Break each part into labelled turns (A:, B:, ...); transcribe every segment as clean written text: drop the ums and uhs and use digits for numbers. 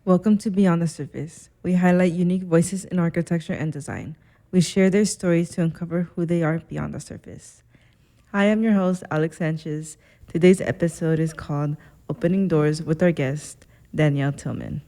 A: Welcome to Beyond the Surface. We highlight unique voices in architecture and design. We share their stories to uncover who they are beyond the surface. Hi, I'm your host, Alex Sanchez. Today's episode is called Opening Doors with our guest, Danielle Tillman.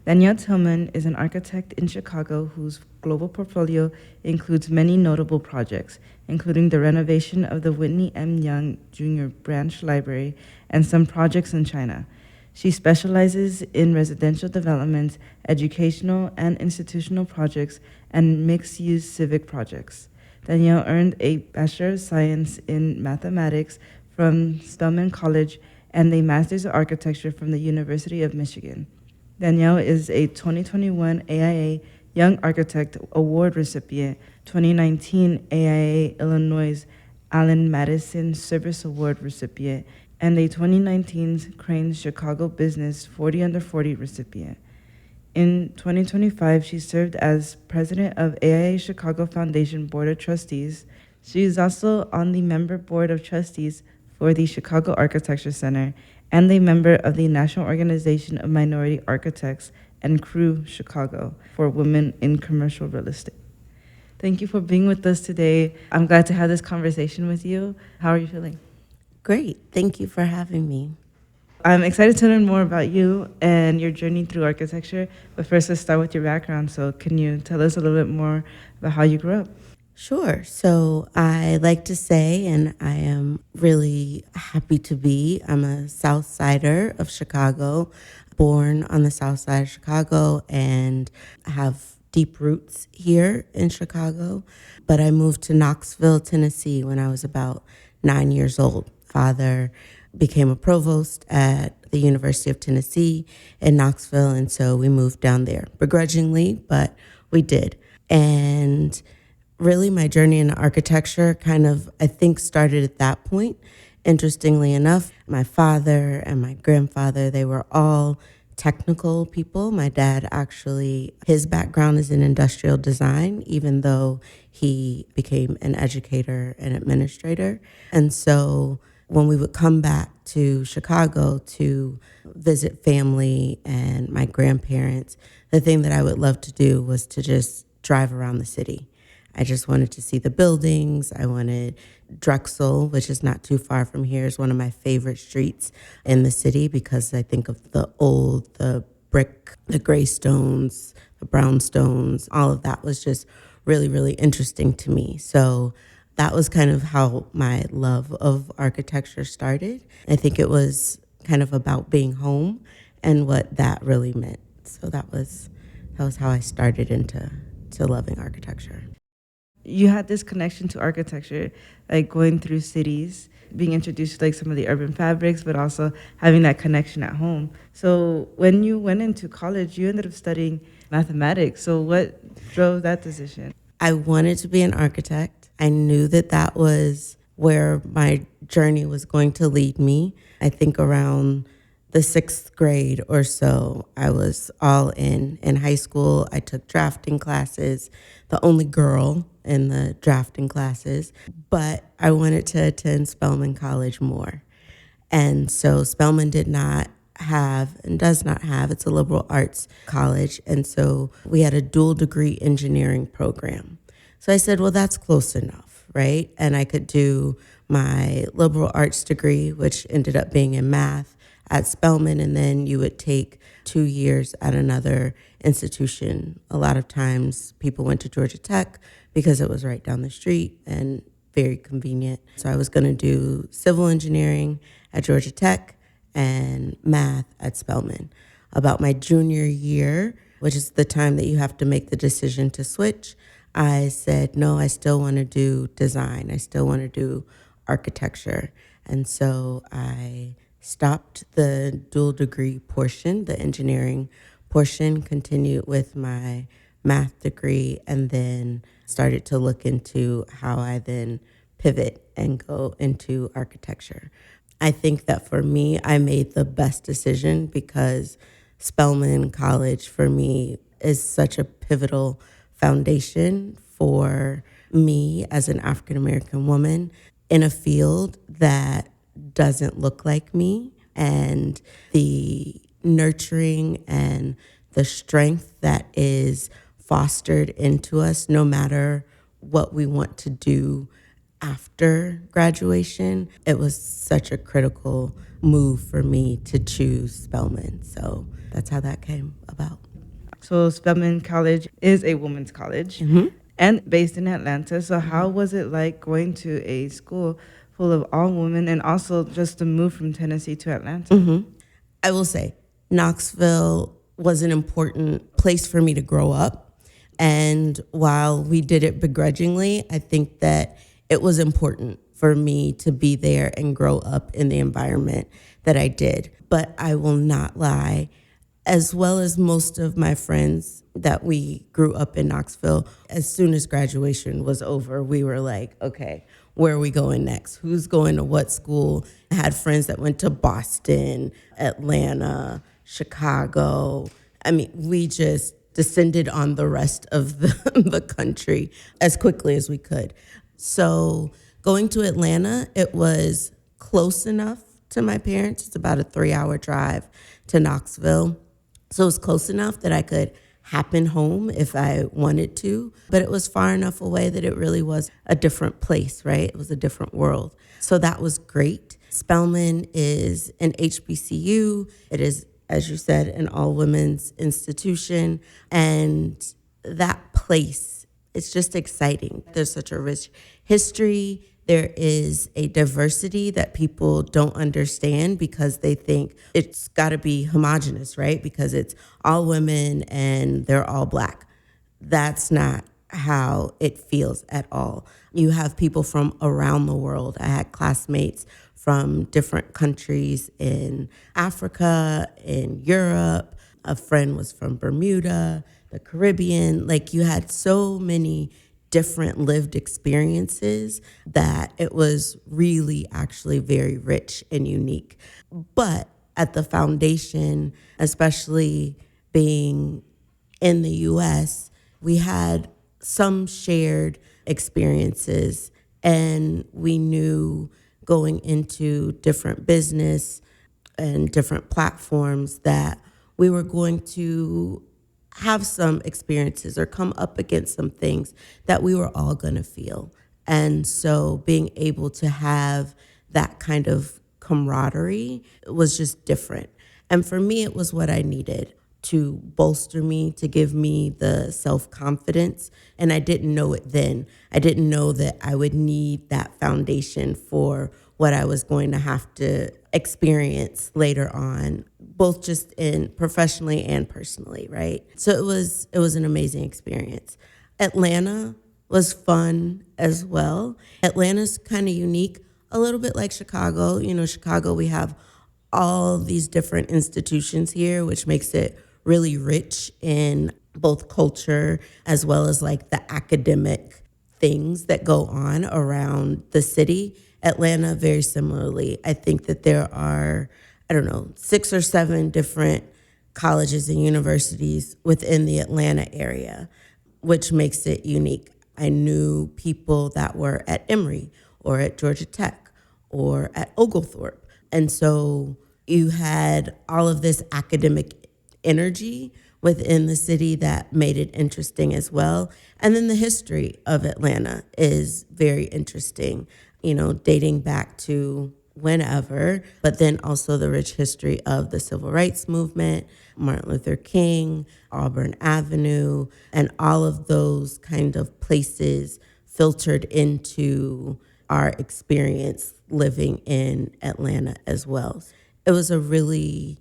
A: Danielle Tillman is an architect in Chicago whose global portfolio includes many notable projects, including the renovation of the Whitney M. Young Jr. Branch Library and some projects in China. She specializes in residential development, educational and institutional projects, and mixed-use civic projects. Danielle earned a Bachelor of Science in Mathematics from Spelman College and a Master's of Architecture from the University of Michigan. Danielle is a 2021 AIA Young Architect Award recipient, 2019 AIA Illinois Allen Madison Service Award recipient, and a 2019 Crain's Chicago Business 40 Under 40 recipient. In 2025, she served as president of AIA Chicago Foundation Board of Trustees. She is also on the member board of trustees for the Chicago Architecture Center and a member of the National Organization of Minority Architects and Crew Chicago for Women in Commercial Real Estate. Thank you for being with us today. I'm glad to have this conversation with you. How are you feeling?
B: Great. Thank you for having me.
A: I'm excited to learn more about you and your journey through architecture. But first, let's start with your background. So can you tell us a little bit more about how you grew up?
B: Sure. So I like to say, and I am really happy to be, I'm a South Sider of Chicago, born on the South Side of Chicago, and have deep roots here in Chicago. But I moved to Knoxville, Tennessee when I was about 9 years old. Father became a provost at the University of Tennessee in Knoxville, and so we moved down there begrudgingly, but we did. And really my journey in architecture kind of, I think, started at that point. Interestingly enough, my father and my grandfather, they were all technical people. My dad actually, his background is in industrial design, even though he became an educator and administrator. And so when we would come back to Chicago to visit family and my grandparents, the thing that I would love to do was to just drive around the city. I just wanted to see the buildings. I wanted Drexel, which is not too far from here, is one of my favorite streets in the city because I think of the brick, the gray stones, the brownstones, all of that was just really, really interesting to me. So that was kind of how my love of architecture started. I think it was kind of about being home and what that really meant. So that was how I started into loving architecture.
A: You had this connection to architecture, like going through cities, being introduced to like some of the urban fabrics, but also having that connection at home. So when you went into college, you ended up studying mathematics. So what drove that decision?
B: I wanted to be an architect. I knew that that was where my journey was going to lead me. I think around the sixth grade or so, I was all in. In high school, I took drafting classes, the only girl in the drafting classes, but I wanted to attend Spelman College more. And so Spelman did not have and does not have, it's a liberal arts college. And so we had a dual degree engineering program. So I said, well, that's close enough, right? And I could do my liberal arts degree, which ended up being in math at Spelman, and then you would take 2 years at another institution. A lot of times people went to Georgia Tech because it was right down the street and very convenient. So I was going to do civil engineering at Georgia Tech and math at Spelman. About my junior year, which is the time that you have to make the decision to switch, I said, no, I still want to do design. I still want to do architecture. And so I stopped the dual degree portion, the engineering portion, continued with my math degree, and then started to look into how I then pivot and go into architecture. I think that for me, I made the best decision because Spelman College for me is such a pivotal foundation for me as an African American woman in a field that doesn't look like me. And the nurturing and the strength that is fostered into us no matter what we want to do after graduation. It was such a critical move for me to choose Spelman. So that's how that came about.
A: So Spelman College is a women's college and based in Atlanta. So how was it like going to a school full of all women and also just to move from Tennessee to Atlanta?
B: I will say Knoxville was an important place for me to grow up. And while we did it begrudgingly, I think that it was important for me to be there and grow up in the environment that I did. But I will not lie, as well as most of my friends that we grew up in Knoxville, as soon as graduation was over, we were like, okay, where are we going next? Who's going to what school? I had friends that went to Boston, Atlanta, Chicago. I mean, we just descended on the rest of the country as quickly as we could. So going to Atlanta, it was close enough to my parents. It's about a 3-hour drive to Knoxville. So it was close enough that I could happen home if I wanted to, but it was far enough away that it really was a different place, right? It was a different world. So that was great. Spelman is an HBCU. It is, as you said, an all-women's institution. And that place, it's just exciting. There's such a rich history. There is a diversity that people don't understand because they think it's got to be homogenous, right? Because it's all women and they're all Black. That's not how it feels at all. You have people from around the world. I had classmates from different countries in Africa, in Europe. A friend was from Bermuda, the Caribbean. Like, you had so many different lived experiences that it was really actually very rich and unique. But at the foundation, especially being in the US, we had some shared experiences, and we knew going into different business and different platforms that we were going to have some experiences or come up against some things that we were all going to feel. And so being able to have that kind of camaraderie was just different. And for me, it was what I needed to bolster me, to give me the self-confidence. And I didn't know it then. I didn't know that I would need that foundation for what I was going to have to experience later on, both just in professionally and personally, right? So it was an amazing experience. Atlanta was fun as well. Atlanta's kind of unique, a little bit like Chicago. You know, Chicago, we have all these different institutions here, which makes it really rich in both culture as well as like the academic things that go on around the city. Atlanta, very similarly. I think that there are, 6 or 7 different colleges and universities within the Atlanta area, which makes it unique. I knew people that were at Emory or at Georgia Tech or at Oglethorpe. And so you had all of this academic energy within the city that made it interesting as well. And then the history of Atlanta is very interesting, dating back to whenever, but then also the rich history of the civil rights movement, Martin Luther King, Auburn Avenue, and all of those kind of places filtered into our experience living in Atlanta as well. It was a really,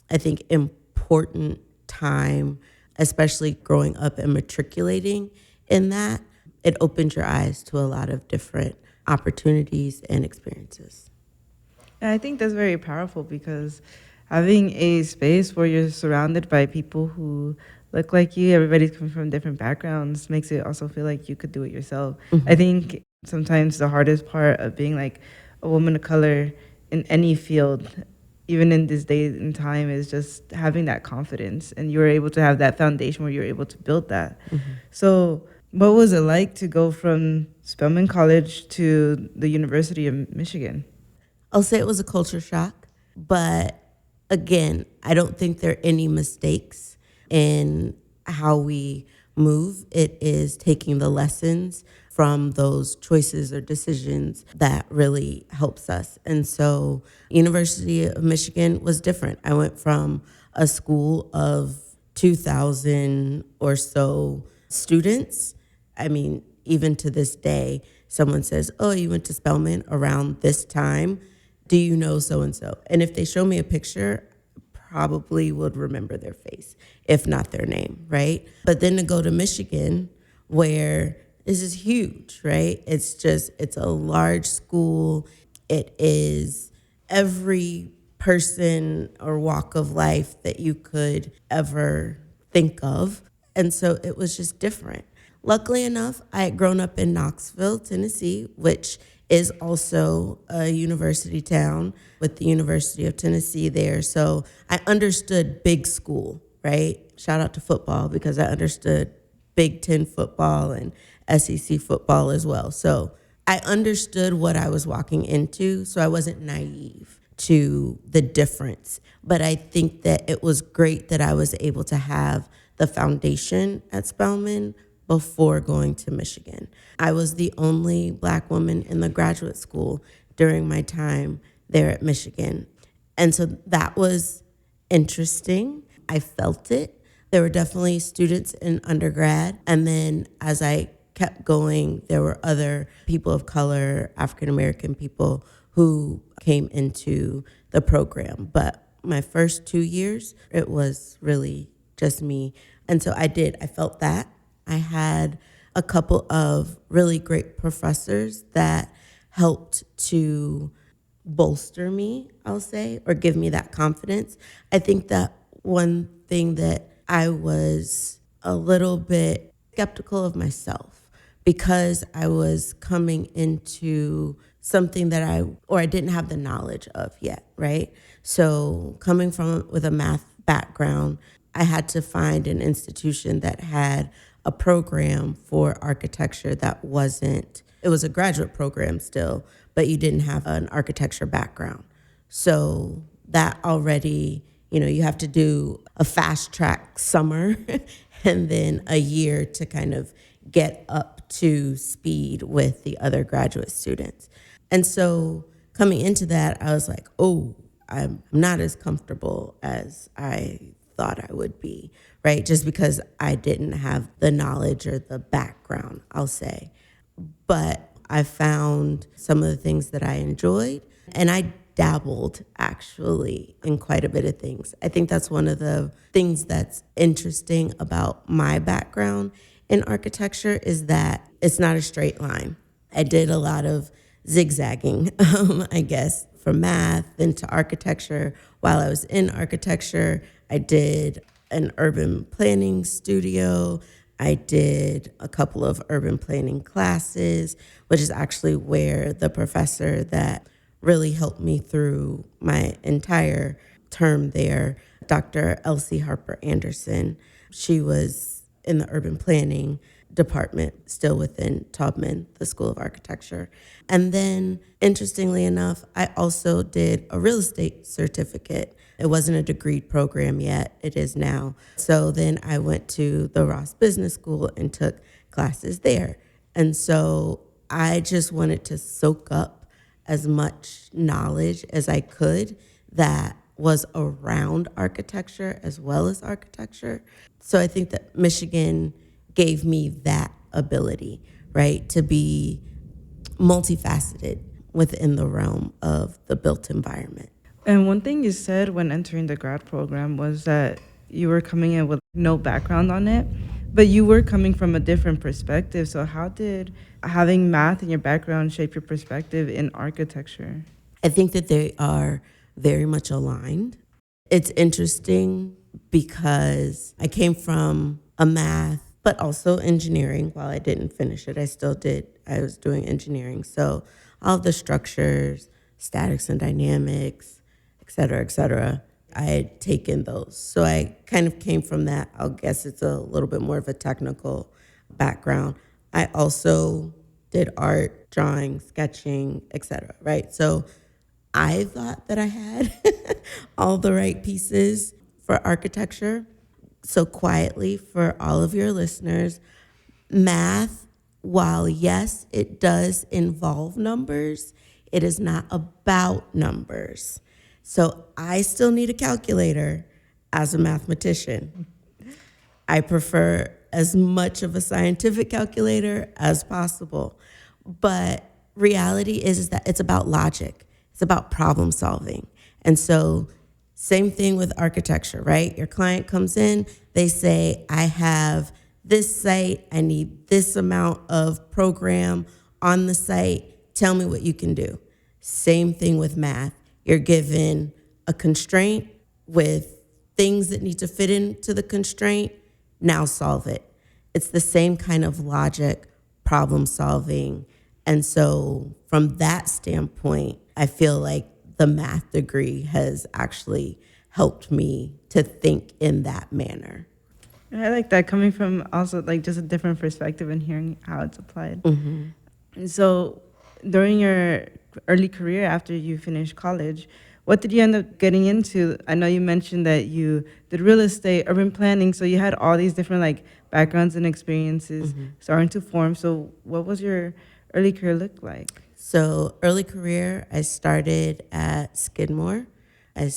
B: I think, important time, especially growing up and matriculating in that. It opened your eyes to a lot of different opportunities and experiences.
A: And I think that's very powerful because having a space where you're surrounded by people who look like you, everybody's coming from different backgrounds, makes it also feel like you could do it yourself. I think sometimes the hardest part of being like a woman of color in any field, even in this day and time, is just having that confidence. And you were able to have that foundation where you're able to build that. So what was it like to go from Spelman College to the University of Michigan?
B: I'll say it was a culture shock, but again, I don't think there are any mistakes in how we move. It is taking the lessons from those choices or decisions that really helps us. And so University of Michigan was different. I went from a school of 2,000 or so students. I mean, even to this day, someone says, "Oh, you went to Spelman around this time. Do you know so and so?" And if they show me a picture, probably would remember their face, if not their name, right? But then to go to Michigan, where this is huge, right? It's a large school. It is every person or walk of life that you could ever think of. And so it was just different. Luckily enough, I had grown up in Knoxville, Tennessee, which is also a university town with the University of Tennessee there. So I understood big school, right? Shout out to football because I understood Big Ten football and SEC football as well. So I understood what I was walking into, so I wasn't naive to the difference. But I think that it was great that I was able to have the foundation at Spelman before going to Michigan. I was the only Black woman in the graduate school during my time there at Michigan. And so that was interesting. I felt it. There were definitely students in undergrad. And then as I kept going, there were other people of color, African American people who came into the program. But my first 2 years, it was really just me. And so I felt that. I had a couple of really great professors that helped to bolster me, I'll say, or give me that confidence. I think that one thing that I was a little bit skeptical of myself because I was coming into something that I didn't have the knowledge of yet, right? So coming from with a math background, I had to find an institution that had a program for architecture that it was a graduate program still, but you didn't have an architecture background. So that already, you have to do a fast track summer and then a year to kind of get up to speed with the other graduate students. And so coming into that, I was like, oh, I'm not as comfortable as I thought I would be, right? Just because I didn't have the knowledge or the background, I'll say. But I found some of the things that I enjoyed, and I dabbled actually in quite a bit of things. I think that's one of the things that's interesting about my background in architecture is that it's not a straight line. I did a lot of zigzagging, I guess, from math into architecture. While I was in architecture, I did an urban planning studio. I did a couple of urban planning classes, which is actually where the professor that really helped me through my entire term there, Dr. Elsie Harper Anderson, she was in the urban planning department, still within Taubman, the School of Architecture. And then, interestingly enough, I also did a real estate certificate. It wasn't a degree program yet, it is now. So then I went to the Ross Business School and took classes there. And so I just wanted to soak up as much knowledge as I could that was around architecture as well as architecture. So I think that Michigan gave me that ability, right, to be multifaceted within the realm of the built environment.
A: And one thing you said when entering the grad program was that you were coming in with no background on it, but you were coming from a different perspective. So how did having math in your background shape your perspective in architecture?
B: I think that they are very much aligned. It's interesting because I came from a math, but also engineering. While I didn't finish it, I was doing engineering. So all the structures, statics and dynamics, et cetera, I had taken those. So I kind of came from that. I guess it's a little bit more of a technical background. I also did art, drawing, sketching, et cetera, right? So I thought that I had all the right pieces for architecture. So, quietly, for all of your listeners, math, while yes, it does involve numbers, it is not about numbers. So, I still need a calculator as a mathematician. I prefer as much of a scientific calculator as possible. But reality is that it's about logic. It's about problem solving. And so same thing with architecture, right? Your client comes in, they say, I have this site, I need this amount of program on the site. Tell me what you can do. Same thing with math. You're given a constraint with things that need to fit into the constraint. Now solve it. It's the same kind of logic, problem solving. And so, from that standpoint, I feel like the math degree has actually helped me to think in that manner.
A: I like that, coming from also like just a different perspective and hearing how it's applied. And so during your early career after you finished college, what did you end up getting into? I know you mentioned that you did real estate, urban planning, so you had all these different like backgrounds and experiences starting to form. So what was your early career look like?
B: So, early career, I started at Skidmore. I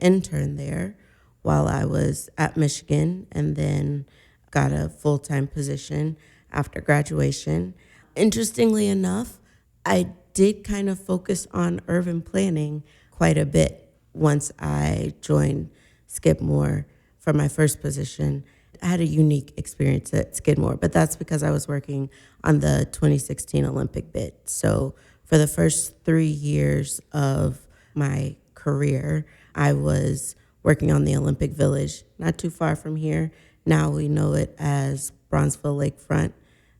B: interned there while I was at Michigan, and then got a full time position after graduation. Interestingly enough, I did kind of focus on urban planning quite a bit once I joined Skidmore for my first position. I had a unique experience at Skidmore, but that's because I was working on the 2016 Olympic bid. So for the first 3 years of my career, I was working on the Olympic Village, not too far from here. Now we know it as Bronzeville Lakefront.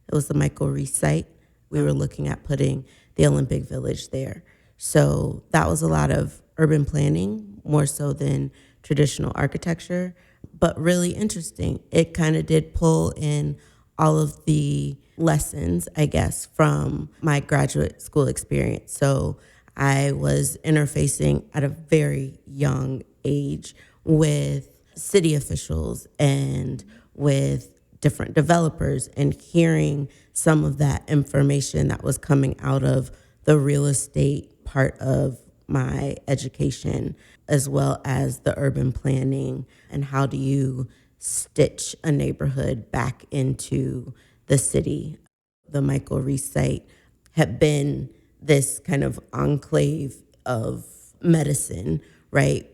B: It was the Michael Reese site. We were looking at putting the Olympic Village there. So that was a lot of urban planning, more so than traditional architecture, but really interesting. It kind of did pull in all of the lessons, I guess, from my graduate school experience. So I was interfacing at a very young age with city officials and with different developers, and hearing some of that information that was coming out of the real estate part of my education, as well as the urban planning and how do you stitch a neighborhood back into the city. The Michael Reese site had been this kind of enclave of medicine, right?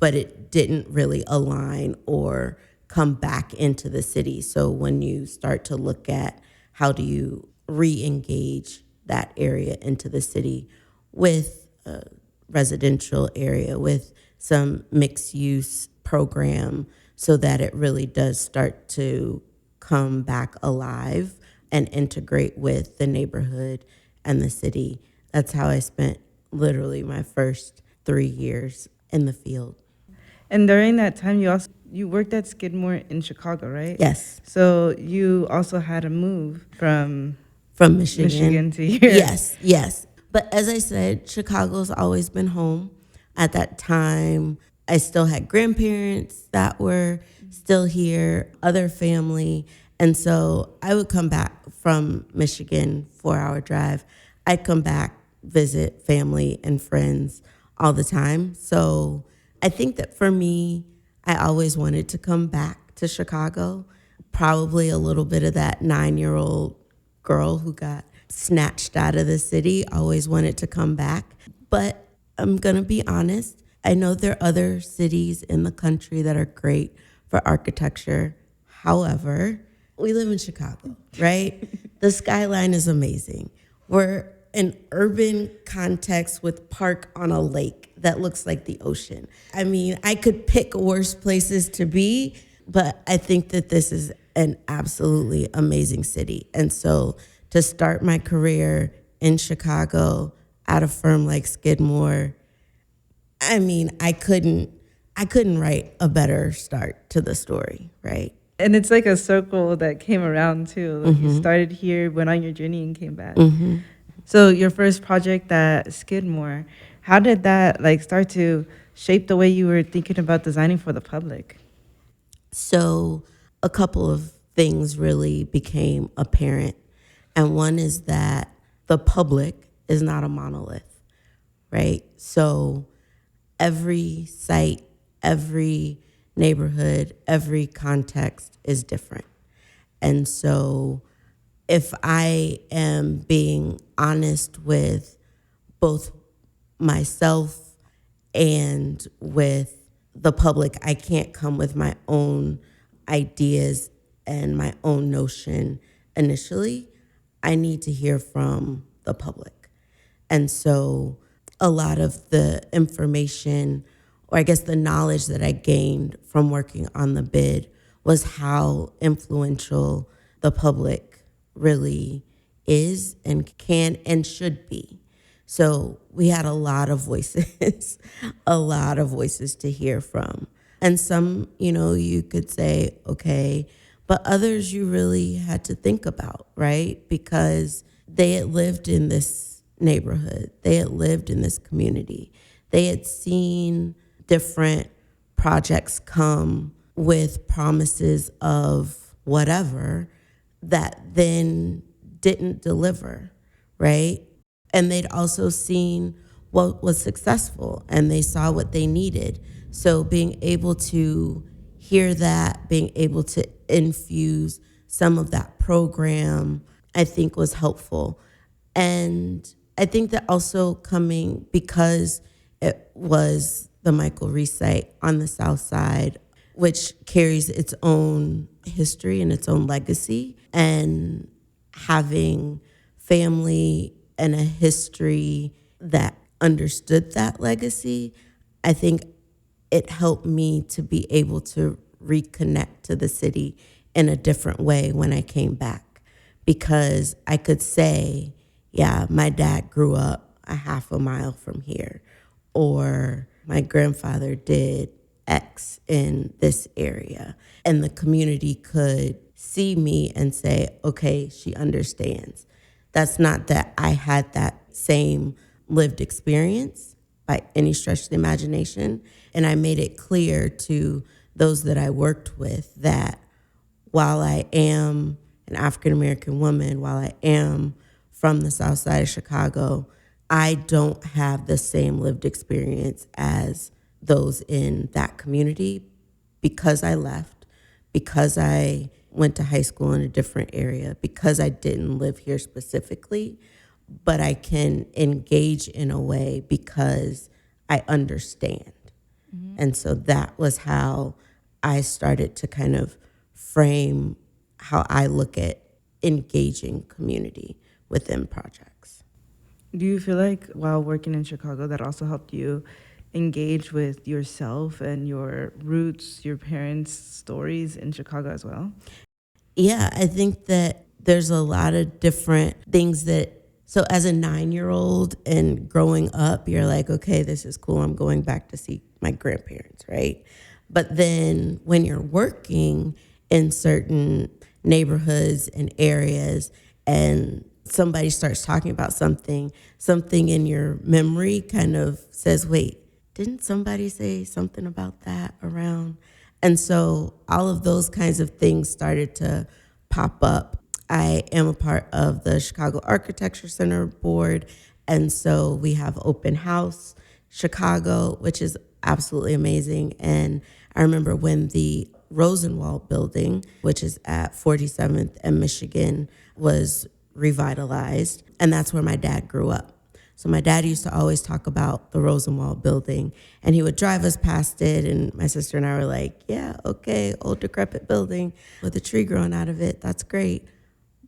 B: But it didn't really align or come back into the city. So when you start to look at how do you re-engage that area into the city with a residential area, with some mixed use program, so that it really does start to come back alive and integrate with the neighborhood and the city. That's how I spent literally my first 3 years in the field.
A: And during that time, you worked at Skidmore in Chicago, right?
B: Yes.
A: So you also had to move from
B: Michigan.
A: Michigan to here.
B: Yes. But as I said, Chicago's always been home. At that time, I still had grandparents that were still here, other family. And so I would come back from Michigan, 4-hour drive. I'd come back, visit family and friends all the time. So I think that for me, I always wanted to come back to Chicago. Probably a little bit of that 9-year-old girl who got snatched out of the city, always wanted to come back. But I'm going to be honest, I know there are other cities in the country that are great for architecture. However, we live in Chicago, right? The skyline is amazing. We're an urban context with park on a lake that looks like the ocean. I mean, I could pick worse places to be, but I think that this is an absolutely amazing city. And so to start my career in Chicago at a firm like Skidmore, I mean, I couldn't write a better start to the story, right?
A: And it's like a circle that came around too. Like you started here, went on your journey, and came back. So your first project at Skidmore, how did that like start to shape the way you were thinking about designing for the public?
B: So a couple of things really became apparent. And one is that the public is not a monolith, right? So every site, every neighborhood, every context is different. And so if I am being honest with both myself and with the public, I can't come with my own ideas and my own notion initially. I need to hear from the public. And so a lot of the information, or I guess the knowledge that I gained from working on the bid, was how influential the public really is and can and should be. So we had a lot of voices, a lot of voices to hear from. And some, you could say, okay, but others you really had to think about, right? Because they had lived in this neighborhood, they had lived in this community, they had seen different projects come with promises of whatever that then didn't deliver, right? And they'd also seen what was successful and they saw what they needed. So being able to hear that, being able to infuse some of that program, I think was helpful. And I think that also coming because it was the Michael Reese site on the South Side, which carries its own history and its own legacy, and having family and a history that understood that legacy, I think it helped me to be able to reconnect to the city in a different way when I came back, because I could say, yeah, my dad grew up a half a mile from here, or my grandfather did X in this area. And the community could see me and say, okay, she understands. That's not that I had that same lived experience by any stretch of the imagination. And I made it clear to those that I worked with that while I am an African American woman, while I am from the South Side of Chicago, I don't have the same lived experience as those in that community because I left, because I went to high school in a different area, because I didn't live here specifically, but I can engage in a way because I understand. And so that was how I started to kind of frame how I look at engaging community within projects.
A: Do you feel like while working in Chicago, that also helped you engage with yourself and your roots, your parents' stories in Chicago as well?
B: Yeah, I think that there's a lot of different things that, so as a 9-year-old and growing up, you're like, okay, this is cool. I'm going back to see my grandparents, right? But then when you're working in certain neighborhoods and areas and somebody starts talking about something in your memory kind of says, wait, didn't somebody say something about that around? And so all of those kinds of things started to pop up. I am a part of the Chicago Architecture Center board, and so we have Open House Chicago, which is absolutely amazing. And I remember when the Rosenwald building, which is at 47th and Michigan, was revitalized, and that's where my dad grew up. So my dad used to always talk about the Rosenwald building, and he would drive us past it, and my sister and I were like, yeah, okay, old decrepit building with a tree growing out of it, that's great.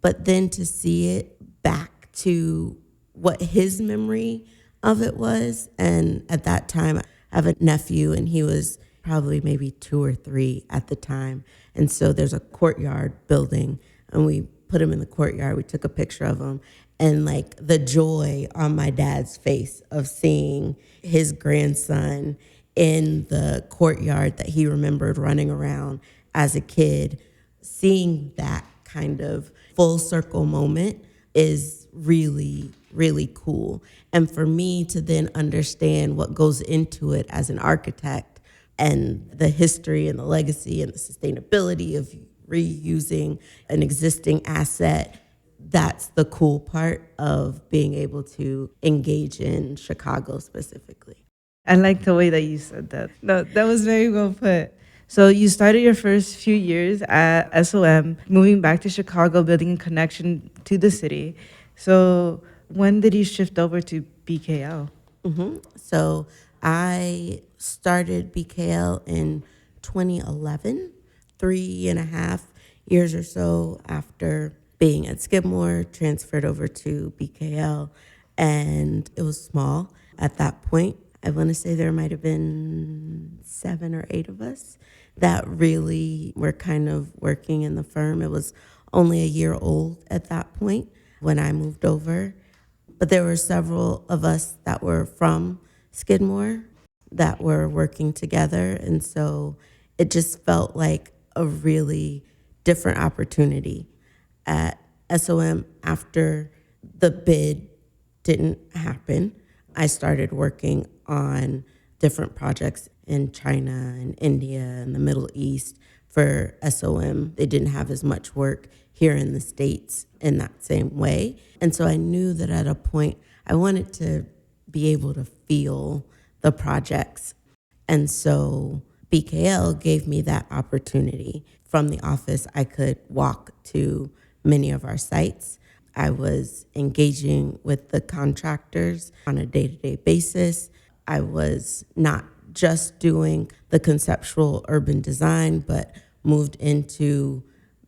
B: But then to see it back to what his memory of it was, and at that time, I have a nephew, and he was probably maybe 2 or 3 at the time. And so there's a courtyard building, and we put him in the courtyard. We took a picture of him, and like the joy on my dad's face of seeing his grandson in the courtyard that he remembered running around as a kid, seeing that kind of full circle moment is really, really cool. And for me to then understand what goes into it as an architect and the history and the legacy and the sustainability of reusing an existing asset, that's the cool part of being able to engage in Chicago specifically.
A: I like the way that you said that. No, that was very well put. So you started your first few years at SOM, moving back to Chicago, building a connection to the city. So when did you shift over to BKL?
B: So I started BKL in 2011, 3.5 years or so after being at Skidmore, transferred over to BKL, and it was small at that point. I want to say there might have been 7 or 8 of us that really were kind of working in the firm. It was only a year old at that point when I moved over. But there were several of us that were from Skidmore that were working together. And so it just felt like a really different opportunity. At SOM, after the bid didn't happen, I started working on different projects in China and India and the Middle East for SOM. They didn't have as much work here in the States in that same way. And so I knew that at a point I wanted to be able to feel the projects. And so BKL gave me that opportunity. From the office, I could walk to many of our sites. I was engaging with the contractors on a day-to-day basis. I was not just doing the conceptual urban design, but moved into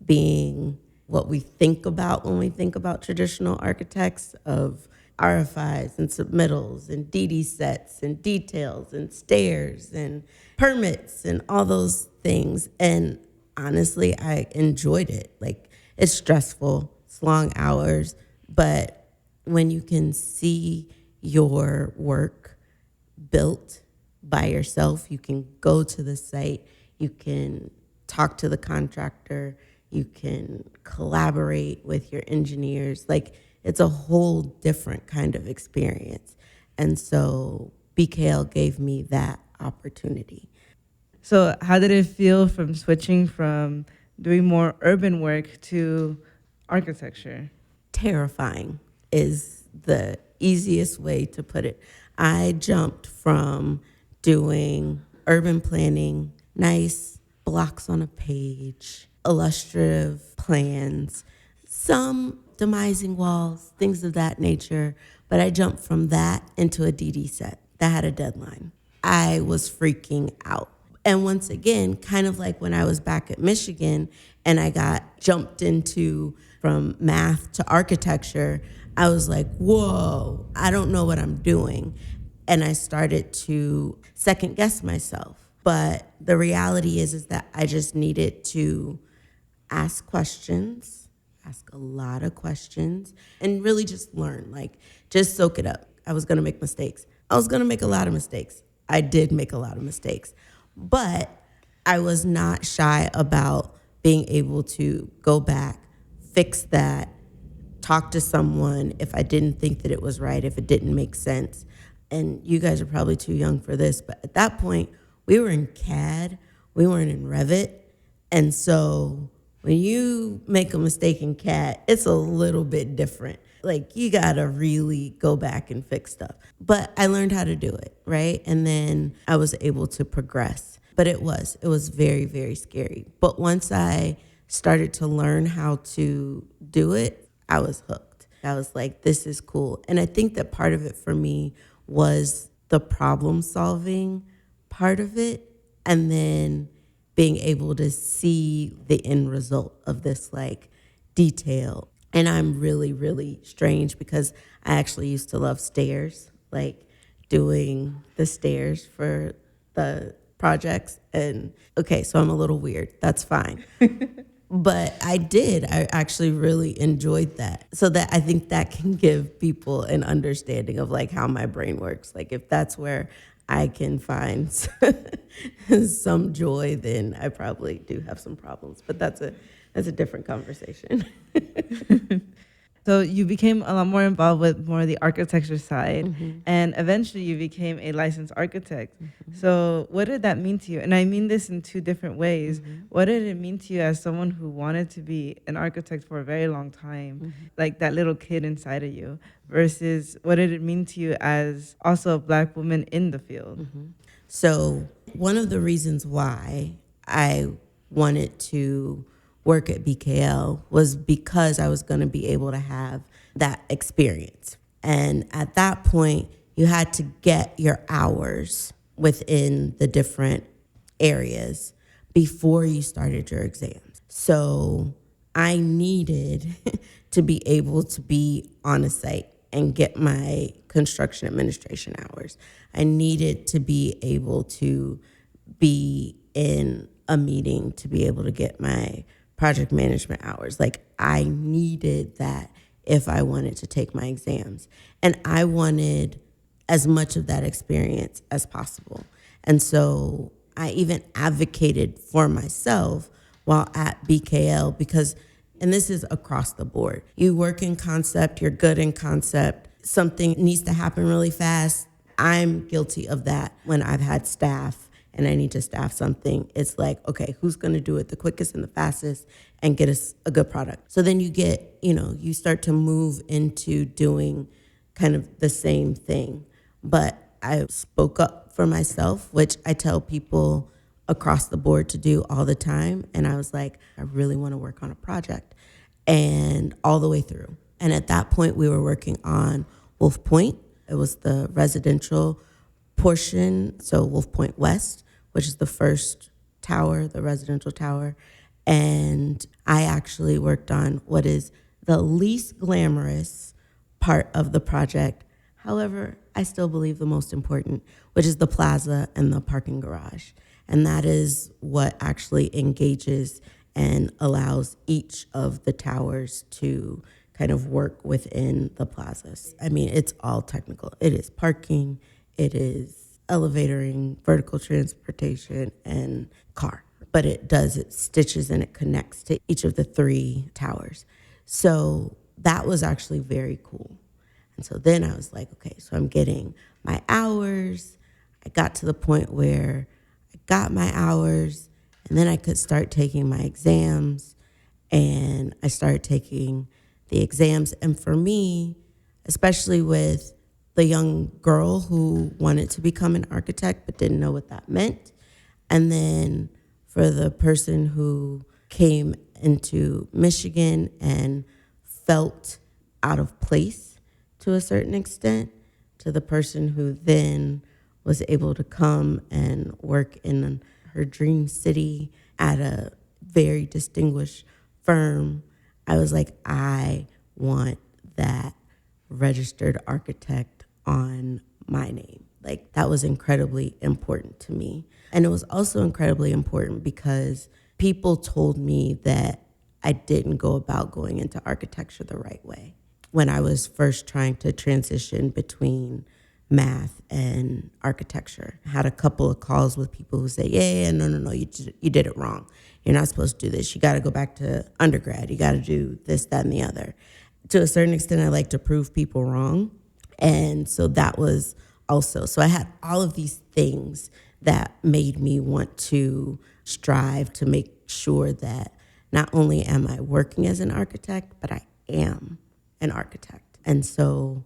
B: being what we think about when we think about traditional architects of RFIs and submittals and DD sets and details and stairs and permits and all those things. And honestly, I enjoyed it. Like, it's stressful, it's long hours, but when you can see your work built by yourself, you can go to the site, you can talk to the contractor, you can collaborate with your engineers. Like, it's a whole different kind of experience. And so BKL gave me that opportunity.
A: So how did it feel from switching from doing more urban work to architecture?
B: Terrifying is the easiest way to put it. I jumped from doing urban planning, nice blocks on a page, illustrative plans, some demising walls, things of that nature. But I jumped from that into a DD set that had a deadline. I was freaking out. And once again, kind of like when I was back at Michigan and I got jumped into from math to architecture, I was like, whoa, I don't know what I'm doing. And I started to second guess myself. But the reality is that I just needed to ask questions, ask a lot of questions, and really just learn, like, just soak it up. I was gonna make mistakes. I was gonna make a lot of mistakes. I did make a lot of mistakes. But I was not shy about being able to go back, fix that, talk to someone if I didn't think that it was right, if it didn't make sense. And you guys are probably too young for this, but at that point, we were in CAD, we weren't in Revit. And so when you make a mistake in CAD, it's a little bit different. Like, you gotta really go back and fix stuff. But I learned how to do it, right? And then I was able to progress. But it was very, very scary. But once I started to learn how to do it, I was hooked. I was like, this is cool. And I think that part of it for me was the problem solving part of it, and then being able to see the end result of this, like, detail. And I'm really, really strange because I actually used to love stairs, like doing the stairs for the projects. And okay, so I'm a little weird. That's fine. But I actually really enjoyed that. So that I think that can give people an understanding of, like, how my brain works. Like, if that's where I can find some joy, then I probably do have some problems. But that's a different conversation.
A: So you became a lot more involved with more of the architecture side,
B: Mm-hmm.
A: and eventually you became a licensed architect.
B: Mm-hmm.
A: So what did that mean to you? And I mean this in two different ways.
B: Mm-hmm.
A: What did it mean to you as someone who wanted to be an architect for a very long time,
B: Mm-hmm.
A: like that little kid inside of you, versus what did it mean to you as also a Black woman in the field?
B: Mm-hmm. So, one of the reasons why I wanted to work at BKL was because I was going to be able to have that experience. And at that point, you had to get your hours within the different areas before you started your exams. So, I needed to be able to be on a site and get my construction administration hours. I needed to be able to be in a meeting to be able to get my project management hours. Like, I needed that if I wanted to take my exams. And I wanted as much of that experience as possible. And so I even advocated for myself while at BKL because, and this is across the board, you work in concept, you're good in concept, something needs to happen really fast. I'm guilty of that when I've had staff and I need to staff something. It's like, okay, who's going to do it the quickest and the fastest and get us a good product? So then you get, you start to move into doing kind of the same thing. But I spoke up for myself, which I tell people across the board to do all the time. And I was like, I really want to work on a project, and all the way through. And at that point, we were working on Wolf Point. It was the residential portion, so Wolf Point West, which is the first tower, the residential tower. And I actually worked on what is the least glamorous part of the project. However, I still believe the most important, which is the plaza and the parking garage. And that is what actually engages and allows each of the towers to kind of work within the plazas. I mean, it's all technical. It is parking, it is elevatoring, vertical transportation, and car. But it stitches and it connects to each of the three towers. So that was actually very cool. And so then I was like, okay, so I'm getting my hours. I got to the point where I got my hours, and then I could start taking my exams. And I started taking the exams. And for me, especially with the young girl who wanted to become an architect but didn't know what that meant, and then for the person who came into Michigan and felt out of place to a certain extent, to the person who then was able to come and work in her dream city at a very distinguished firm, I was like, I want that registered architect on my name. Like, that was incredibly important to me. And it was also incredibly important because people told me that I didn't go about going into architecture the right way. When I was first trying to transition between math and architecture, I had a couple of calls with people who say, yeah, no, you did it wrong. You're not supposed to do this. You got to go back to undergrad. You got to do this, that, and the other. To a certain extent, I like to prove people wrong. And so that was also, so I had all of these things that made me want to strive to make sure that not only am I working as an architect, but I am an architect. And so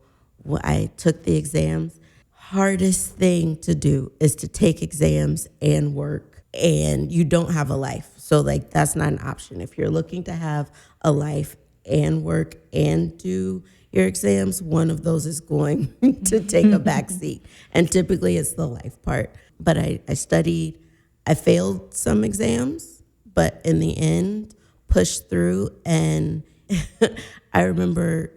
B: I took the exams. Hardest thing to do is to take exams and work, and you don't have a life. So like, that's not an option. If you're looking to have a life and work and do your exams, one of those is going to take a back seat. And typically it's the life part. But I studied, I failed some exams, but in the end, pushed through. And I remember,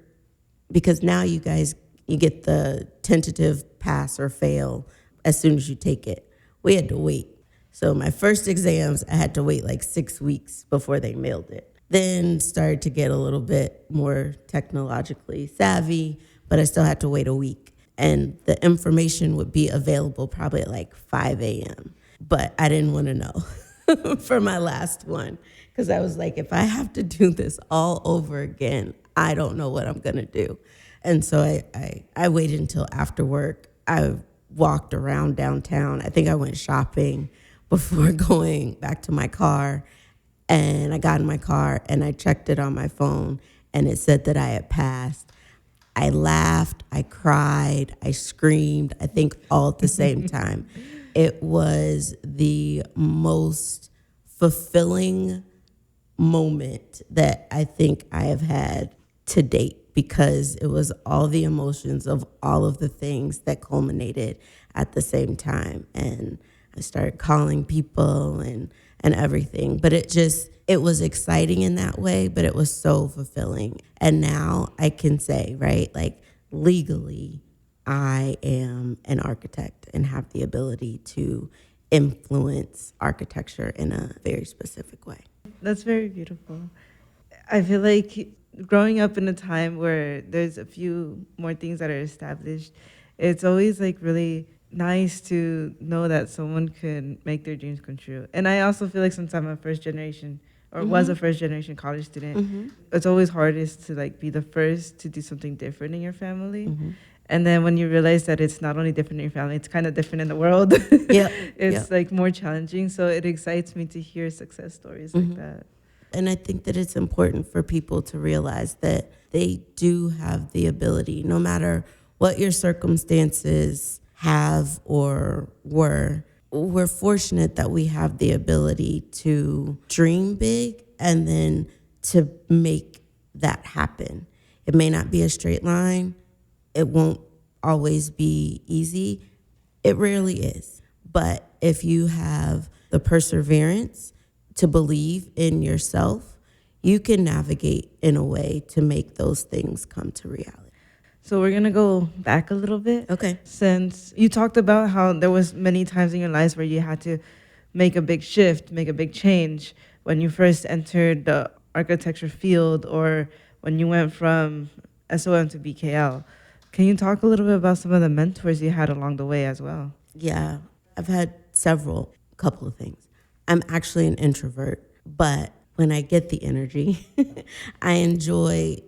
B: because now you guys, you get the tentative pass or fail as soon as you take it. We had to wait. So my first exams, I had to wait like 6 weeks before they mailed it. Then started to get a little bit more technologically savvy, but I still had to wait a week. And the information would be available probably at like 5 a.m. But I didn't want to know. for my last one because I was like, if I have to do this all over again, I don't know what I'm going to do. And so I waited until after work. I walked around downtown. I think I went shopping before going back to my car. And I got in my car and I checked it on my phone and it said that I had passed. I laughed, I cried, I screamed, I think all at the same time. It was the most fulfilling moment that I think I have had to date because it was all the emotions of all of the things that culminated at the same time. And I started calling people and everything. But it was exciting in that way, but it was so fulfilling. And now I can say, right, like legally, I am an architect and have the ability to influence architecture in a very specific way.
A: That's very beautiful. I feel like growing up in a time where there's a few more things that are established, it's always like really nice to know that someone could make their dreams come true. And I also feel like since I'm a first generation or was a first generation college student, it's always hardest to like be the first to do something different in your family. And then when you realize that it's not only different in your family, it's kind of different in the world. It's like more challenging. So it excites me to hear success stories like that.
B: And I think that it's important for people to realize that they do have the ability, no matter what your circumstances have or were. We're fortunate that we have the ability to dream big and then to make that happen. It may not be a straight line. It won't always be easy. It rarely is. But if you have the perseverance to believe in yourself, you can navigate in a way to make those things come to reality.
A: So we're gonna go back a little bit.
B: Okay.
A: Since you talked about how there was many times in your lives where you had to make a big shift, make a big change when you first entered the architecture field or when you went from SOM to BKL. Can you talk a little bit about some of the mentors you had along the way as well?
B: Yeah, I've had couple of things. I'm actually an introvert, but when I get the energy, I enjoy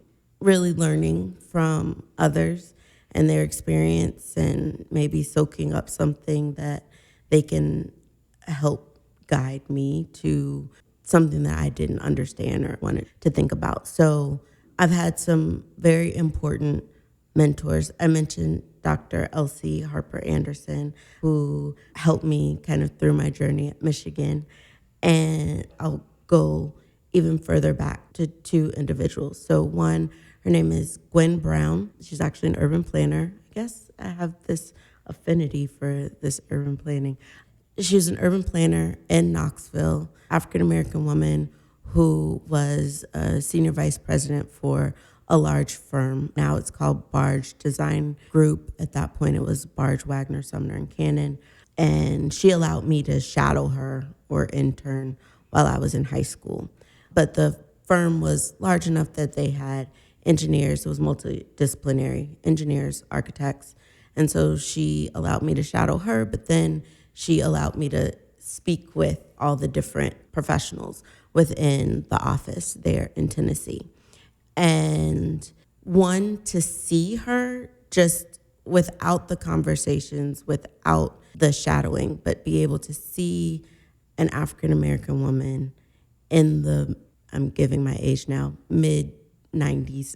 B: really learning from others and their experience and maybe soaking up something that they can help guide me to something that I didn't understand or wanted to think about. So I've had some very important mentors. I mentioned Dr. Elsie Harper Anderson, who helped me kind of through my journey at Michigan. And I'll go even further back to two individuals. So one, her name is Gwen Brown. She's actually an urban planner. I guess I have this affinity for this urban planning. She was an urban planner in Knoxville, African-American woman who was a senior vice president for a large firm. Now it's called Barge Design Group. At that point, it was Barge, Wagner, Sumner, and Cannon. And she allowed me to shadow her or intern while I was in high school. But the firm was large enough that they had engineers. It was multidisciplinary, engineers, architects. And so she allowed me to shadow her, but then she allowed me to speak with all the different professionals within the office there in Tennessee. And one, to see her just without the conversations, without the shadowing, but be able to see an African-American woman in the, I'm giving my age now, mid 90s,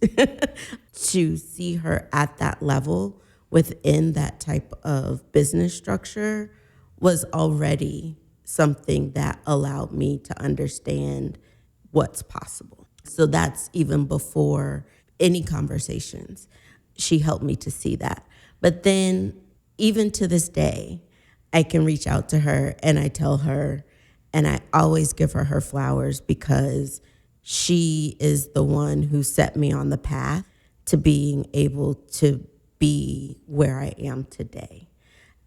B: to see her at that level within that type of business structure was already something that allowed me to understand what's possible. So that's even before any conversations. She helped me to see that. But then even to this day, I can reach out to her and I tell her, and I always give her her flowers because she is the one who set me on the path to being able to be where I am today.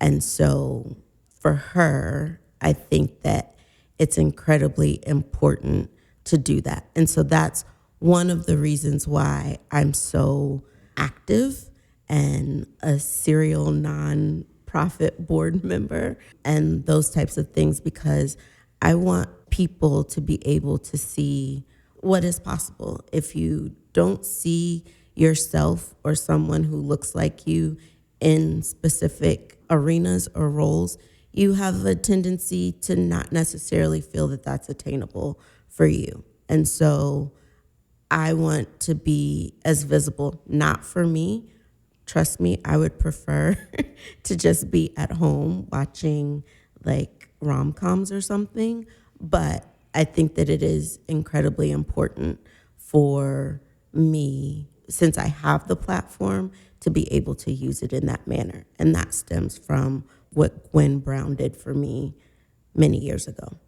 B: And so for her, I think that it's incredibly important to do that. And so that's one of the reasons why I'm so active and a serial nonprofit board member and those types of things, because I want people to be able to see what is possible. If you don't see yourself or someone who looks like you in specific arenas or roles, you have a tendency to not necessarily feel that that's attainable for you. And so I want to be as visible, not for me. Trust me, I would prefer to just be at home watching like rom-coms or something. But I think that it is incredibly important for me, since I have the platform, to be able to use it in that manner. And that stems from what Gwen Brown did for me many years ago.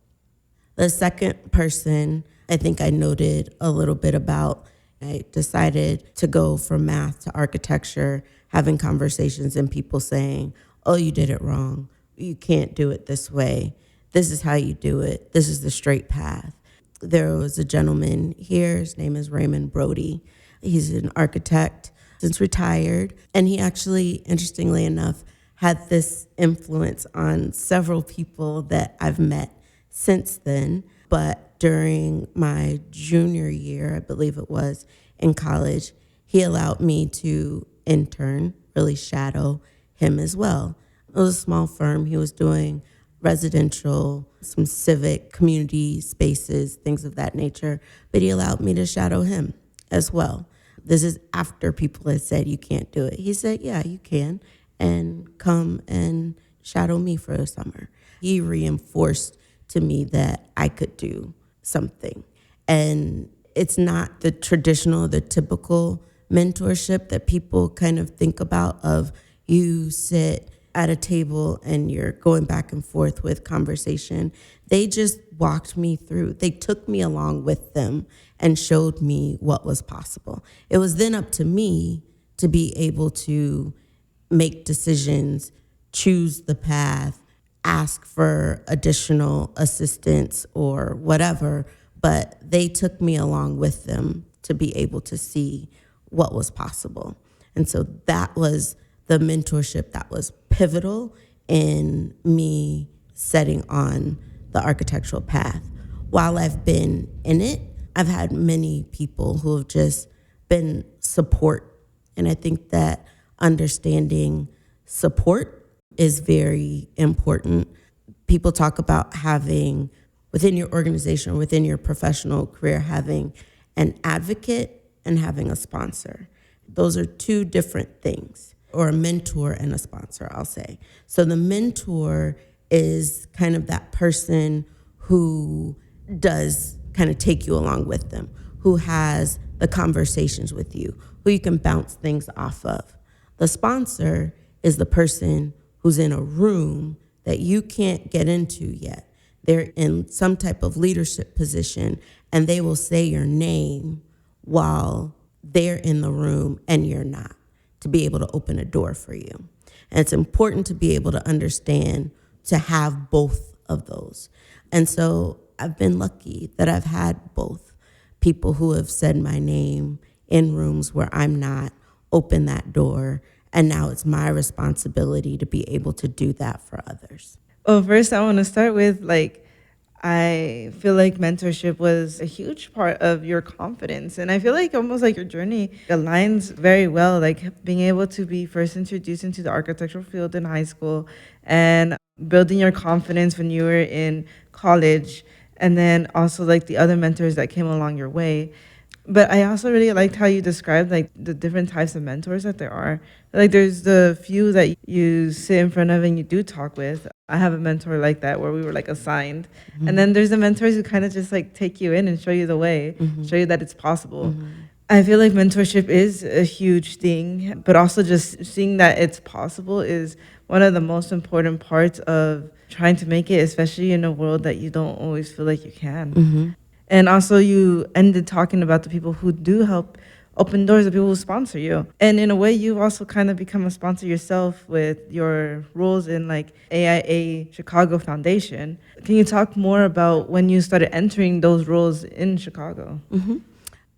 B: The second person, I think I noted a little bit about, I decided to go from math to architecture, having conversations and people saying, oh, you did it wrong. You can't do it this way. This is how you do it. This is the straight path. There was a gentleman here, his name is Raymond Brody. He's an architect, since retired. And he actually, interestingly enough, had this influence on several people that I've met since then. But during my junior year, I believe it was, in college, he allowed me to intern, really shadow him as well. It was a small firm. He was doing residential, some civic community spaces, things of that nature. But he allowed me to shadow him as well. This is after people had said, you can't do it. He said, yeah, you can, and come and shadow me for the summer. He reinforced to me that I could do something. And it's not the traditional, the typical mentorship that people kind of think about, of you sit at a table and you're going back and forth with conversation. They just walked me through. They took me along with them and showed me what was possible. It was then up to me to be able to make decisions, choose the path, ask for additional assistance or whatever, but they took me along with them to be able to see what was possible. And so that was the mentorship that was pivotal in me setting on the architectural path. While I've been in it, I've had many people who have just been support. And I think that understanding support is very important. People talk about having, within your organization, within your professional career, having an advocate and having a sponsor. Those are two different things, or a mentor and a sponsor, I'll say. So the mentor is kind of that person who does kind of take you along with them, who has the conversations with you, who you can bounce things off of. The sponsor is the person who's in a room that you can't get into yet. They're in some type of leadership position, and they will say your name while they're in the room and you're not, to be able to open a door for you. And it's important to be able to understand, to have both of those. And so I've been lucky that I've had both. People who have said my name in rooms where I'm not, open that door. And now it's my responsibility to be able to do that for others.
A: Well, first, I want to start with I feel like mentorship was a huge part of your confidence. And I feel like almost like your journey aligns very well, like being able to be first introduced into the architectural field in high school and building your confidence when you were in college, and then also like the other mentors that came along your way. But I also really liked how you described like the different types of mentors that there are. Like there's the few that you sit in front of and you do talk with. I have a mentor like that where we were like assigned.
B: Mm-hmm.
A: And then there's the mentors who kind of just like take you in and show you the way, show you that it's possible.
B: Mm-hmm.
A: I feel like mentorship is a huge thing, but also just seeing that it's possible is one of the most important parts of trying to make it, especially in a world that you don't always feel like you can.
B: Mm-hmm.
A: And also you ended talking about the people who do help open doors, the people who sponsor you. And in a way, you've also kind of become a sponsor yourself with your roles in like AIA Chicago Foundation. Can you talk more about when you started entering those roles in Chicago?
B: Mm-hmm.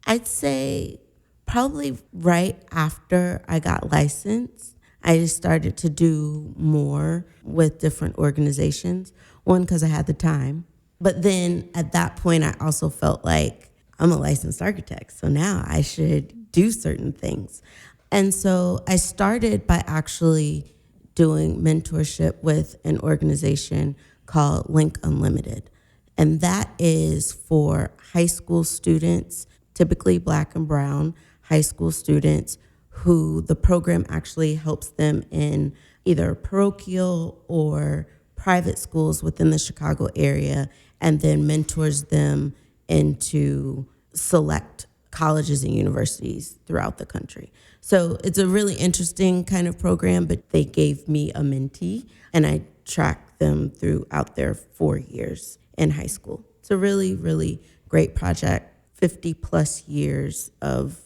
B: I'd say probably right after I got licensed, I just started to do more with different organizations. One, because I had the time. But then at that point, I also felt like I'm a licensed architect. So now I should do certain things. And so I started by actually doing mentorship with an organization called Link Unlimited. And that is for high school students, typically black and brown high school students, who the program actually helps them in either parochial or private schools within the Chicago area, and then mentors them into select colleges and universities throughout the country. So it's a really interesting kind of program, but they gave me a mentee and I tracked them throughout their 4 years in high school. It's a really, really great project, 50 plus years of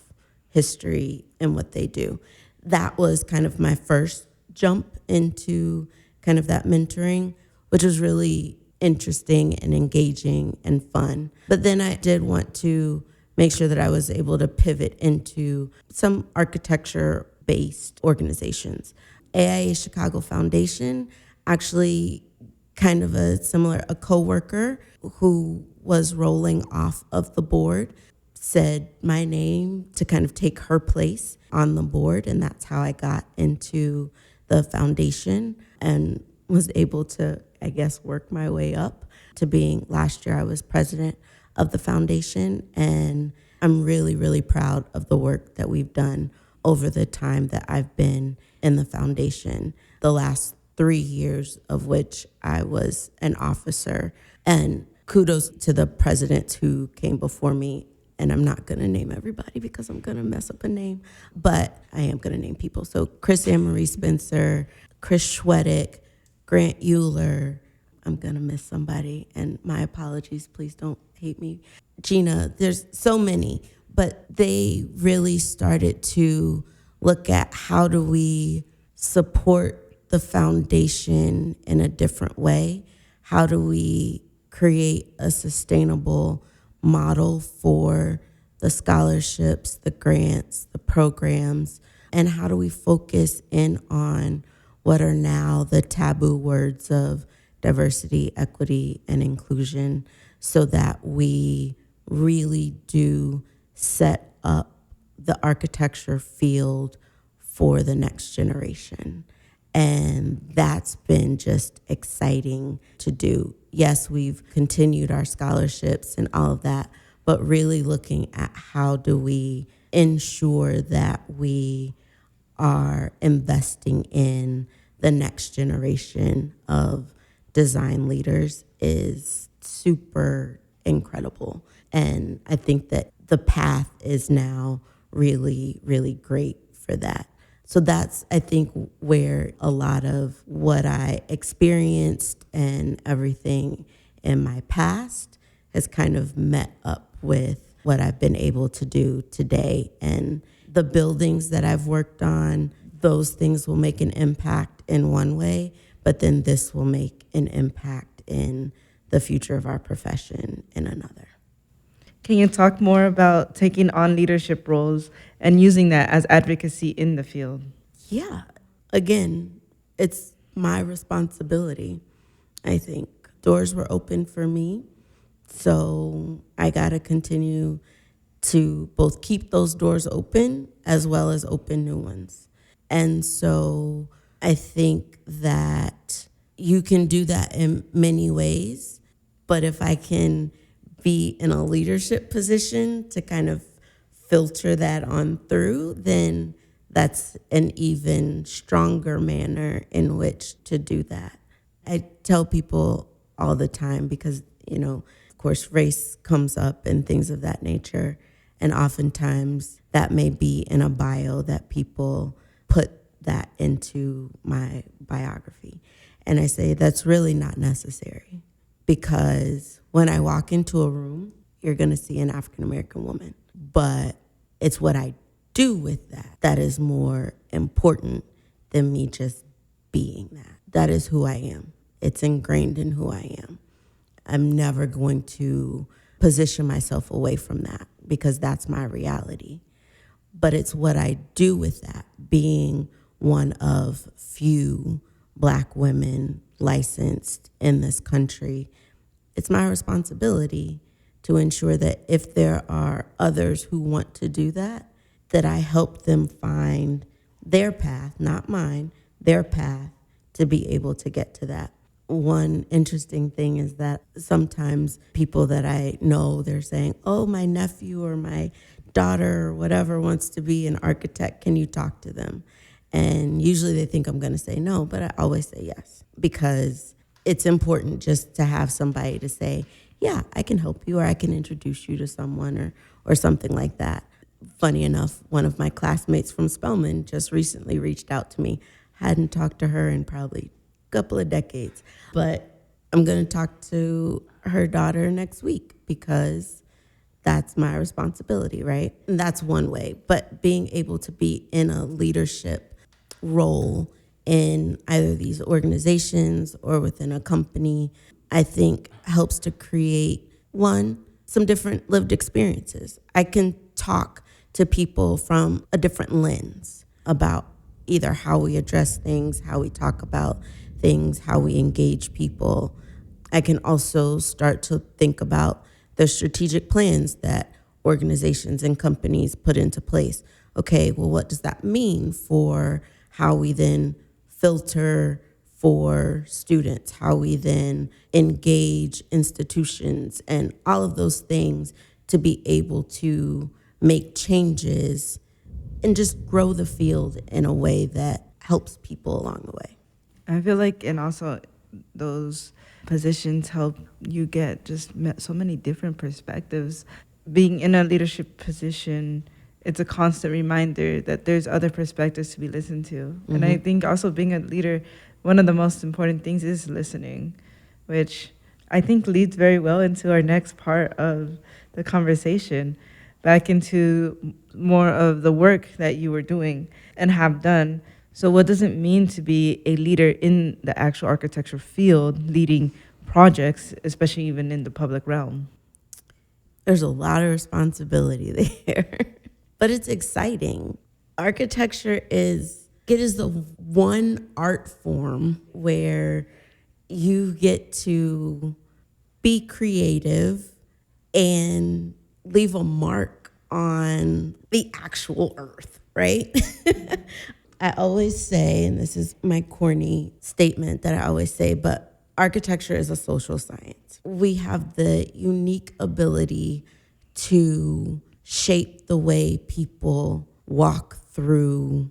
B: history in what they do. That was kind of my first jump into kind of that mentoring, which was really interesting and engaging and fun. But then I did want to make sure that I was able to pivot into some architecture-based organizations. AIA Chicago Foundation, actually kind of a coworker who was rolling off of the board said my name to kind of take her place on the board, and that's how I got into the foundation and was able to, I guess, work my way up to being, last year I was president of the foundation, and I'm really, really proud of the work that we've done over the time that I've been in the foundation, the last 3 years of which I was an officer. And kudos to the presidents who came before me. And I'm not going to name everybody because I'm going to mess up a name, but I am going to name people. So Chris Ann Marie Spencer, Chris Schwedick, Grant Euler. I'm going to miss somebody, and my apologies. Please don't hate me. Gina, there's so many, but they really started to look at how do we support the foundation in a different way? How do we create a sustainable model for the scholarships, the grants, the programs, and how do we focus in on what are now the taboo words of diversity, equity, and inclusion so that we really do set up the architecture field for the next generation. And that's been just exciting to do. Yes, we've continued our scholarships and all of that, but really looking at how do we ensure that we are investing in the next generation of design leaders is super incredible. And I think that the path is now really, really great for that. So that's, I think, where a lot of what I experienced and everything in my past has kind of met up with what I've been able to do today. And the buildings that I've worked on, those things will make an impact in one way, but then this will make an impact in the future of our profession in another.
A: Can you talk more about taking on leadership roles and using that as advocacy in the field?
B: Yeah. Again, it's my responsibility. I think doors were open for me, so I got to continue to both keep those doors open as well as open new ones. And so I think that you can do that in many ways, but if I can be in a leadership position to kind of filter that on through, then that's an even stronger manner in which to do that. I tell people all the time because, of course, race comes up and things of that nature. And oftentimes that may be in a bio that people put that into my biography. And I say that's really not necessary, because when I walk into a room, you're going to see an African-American woman. But it's what I do with that is more important than me just being that. That is who I am. It's ingrained in who I am. I'm never going to position myself away from that because that's my reality. But it's what I do with that, being one of few Black women licensed in this country it's my responsibility to ensure that if there are others who want to do that, that I help them find their path, not mine, their path to be able to get to that. One interesting thing is that sometimes people that I know, they're saying, oh, my nephew or my daughter or whatever wants to be an architect. Can you talk to them? And usually they think I'm going to say no, but I always say yes, because it's important just to have somebody to say, yeah, I can help you, or I can introduce you to someone, or something like that. Funny enough, one of my classmates from Spelman just recently reached out to me. Hadn't talked to her in probably a couple of decades, but I'm going to talk to her daughter next week because that's my responsibility, right? And that's one way. But being able to be in a leadership role in either these organizations or within a company, I think helps to create, one, some different lived experiences. I can talk to people from a different lens about either how we address things, how we talk about things, how we engage people. I can also start to think about the strategic plans that organizations and companies put into place. Okay, well, what does that mean for how we then filter for students, how we then engage institutions, and all of those things to be able to make changes and just grow the field in a way that helps people along the way.
A: I feel like, and also those positions help you get just so many different perspectives. Being in a leadership position, it's a constant reminder that there's other perspectives to be listened to. Mm-hmm. And I think also being a leader, one of the most important things is listening, which I think leads very well into our next part of the conversation, back into more of the work that you were doing and have done. So what does it mean to be a leader in the actual architecture field, leading projects, especially even in the public realm?
B: There's a lot of responsibility there, but it's exciting. Architecture is the one art form where you get to be creative and leave a mark on the actual earth, right? I always say, and this is my corny statement that I always say, but architecture is a social science. We have the unique ability to shape the way people walk through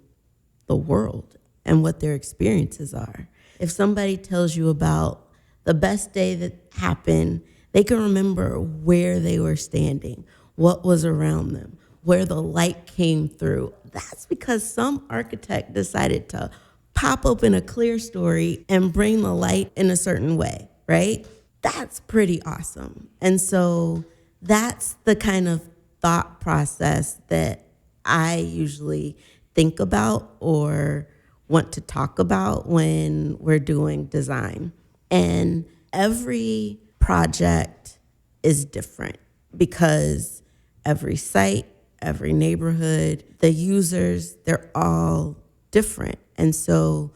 B: the world and what their experiences are. If somebody tells you about the best day that happened, they can remember where they were standing, what was around them, where the light came through. That's because some architect decided to pop open a clear story and bring the light in a certain way, right? That's pretty awesome. And so that's the kind of thought process that I usually think about or want to talk about when we're doing design. And every project is different because every site, every neighborhood, the users, they're all different. And so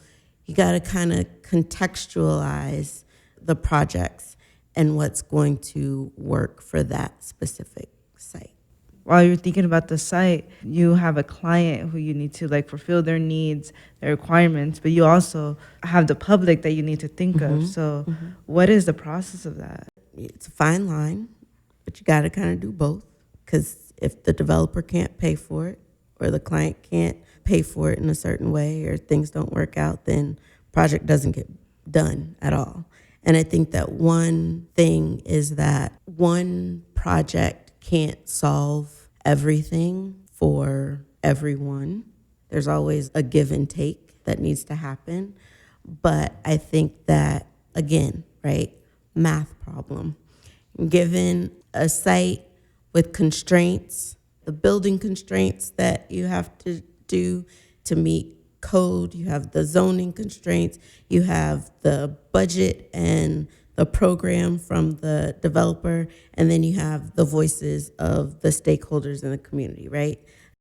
B: you got to kind of contextualize the projects and what's going to work for that specific site.
A: While you're thinking about the site, you have a client who you need to fulfill their needs, their requirements, but you also have the public that you need to think of. So what is the process of that?
B: It's a fine line, but you got to kind of do both, because if the developer can't pay for it or the client can't pay for it in a certain way or things don't work out, then project doesn't get done at all. And I think that one thing is that one project can't solve everything for everyone. There's always a give and take that needs to happen. But I think that, again, right, math problem. Given a site with constraints, the building constraints that you have to do to meet code, you have the zoning constraints, you have the budget and the program from the developer, and then you have the voices of the stakeholders in the community, right?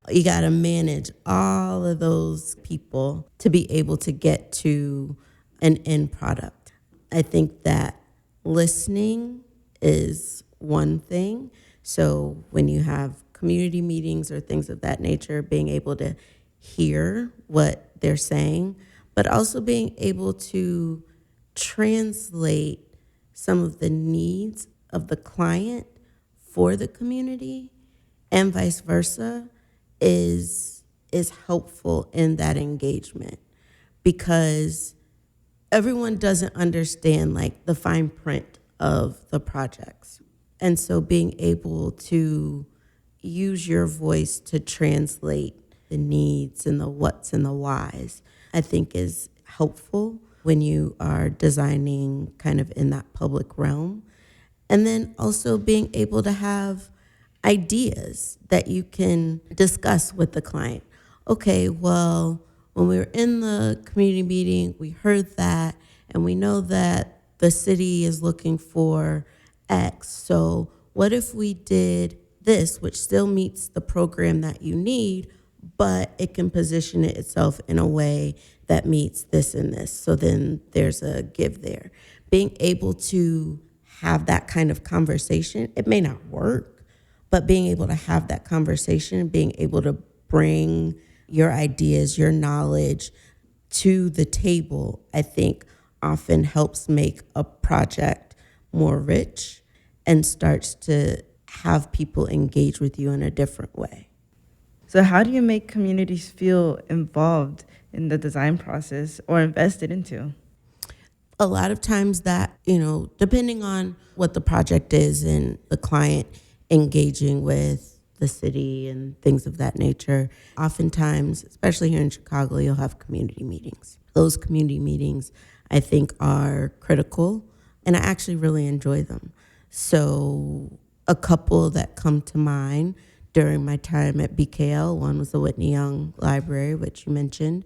B: You got to manage all of those people to be able to get to an end product. I think that listening is one thing. So when you have community meetings or things of that nature, being able to hear what they're saying, but also being able to translate some of the needs of the client for the community and vice versa is helpful in that engagement, because everyone doesn't understand like the fine print of the projects. And so being able to use your voice to translate the needs and the what's and the whys, I think is helpful when you are designing kind of in that public realm. And then also being able to have ideas that you can discuss with the client. Okay, well, when we were in the community meeting, we heard that, and we know that the city is looking for X. So what if we did this, which still meets the program that you need, but it can position it itself in a way that meets this and this. So then there's a give there. Being able to have that kind of conversation, it may not work, but being able to have that conversation, being able to bring your ideas, your knowledge to the table, I think often helps make a project more rich and starts to have people engage with you in a different way.
A: So how do you make communities feel involved in the design process or invested into?
B: A lot of times that, depending on what the project is and the client engaging with the city and things of that nature, oftentimes, especially here in Chicago, you'll have community meetings. Those community meetings, I think, are critical, and I actually really enjoy them. So a couple that come to mind during my time at BKL, one was the Whitney Young Library, which you mentioned.